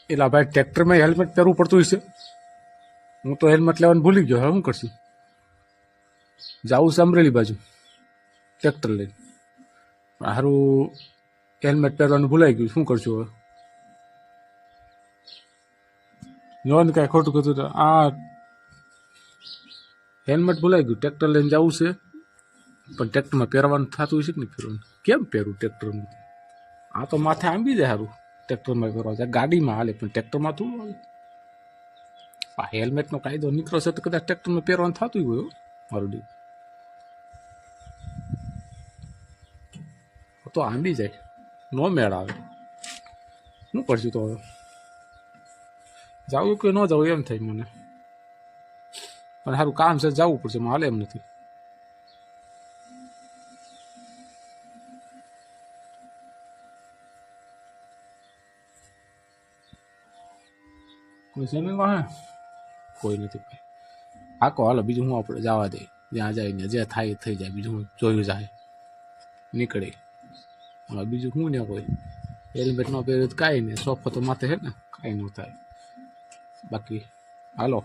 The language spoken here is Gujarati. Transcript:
એલા ભાઈ ટ્રેક્ટરમાં હેલ્મેટ પહેરવું પડતું હશે. હું તો હેલ્મેટ લેવાનું ભૂલી ગયો. હવે શું કરશું? જાવું છે અમરેલી બાજુ ટ્રેક્ટર લઈને. સારું હેલ્મેટ પહેરવાનું ભૂલાઈ ગયું. શું કરશું હવે? જોન કાંઈ ખોટું કીધું તો આ હેલ્મેટ ભૂલાઈ ગયું. ટ્રેક્ટર લઈને જવું છે, પણ ટ્રેક્ટરમાં પહેરવાનું થતું હશે કે નહીં પહેરવાનું? કેમ પહેરવું ટ્રેક્ટરમાં? આ તો માથે આંબી જાય. સારું ટ્રેક્ટરમાં પહેરવા જાય, ગાડીમાં હાલે, પણ ટ્રેક્ટરમાં થોડું હાલે. આ હેલ્મેટનો કાયદો નીકળો છે તો કદાચ ટ્રેક્ટરમાં પહેરવાનું થતું હોય મારું ડી તો આંબી જાય, નો મેળ આવે. શું કરશું તો હવે? જવું કે ન જવું એમ થાય મને. પણ સારું કામ છે, જવું પડશે. હાલે એમ નથી. કોઈ છે નહીં વાહે? કોઈ નથી ભાઈ. આખો હાલો, બીજું હું આપણે જવા દે. જ્યાં જઈને જે થાય એ થઈ જાય. બીજું હું જોયું જાય નીકળે. હવે બીજું શું ને કોઈ હેલ્મેટ ન પહેર્યું તો કાંઈ નહીં. સોફો તો માથે છે ને, કાંઈ ન થાય. બાકી હાલો.